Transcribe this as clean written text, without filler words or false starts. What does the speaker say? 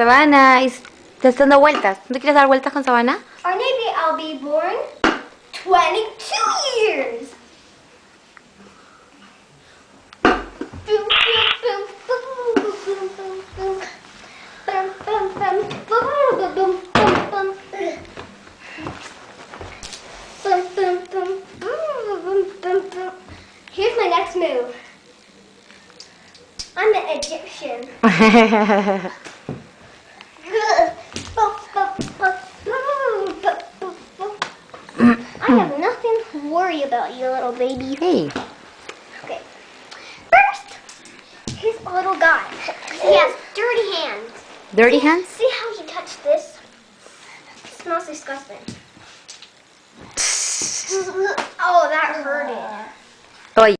Savannah, estás dando vueltas. ¿No quieres dar vueltas con Savannah? Or maybe I'll be born 22 years. Here's my next move. I'm an Egyptian. I have nothing to worry about, you little baby. Hey. Okay. First, he's a little guy. He has dirty hands. Dirty hands? See how he touched this? It smells disgusting. Oh, that hurted. Oye.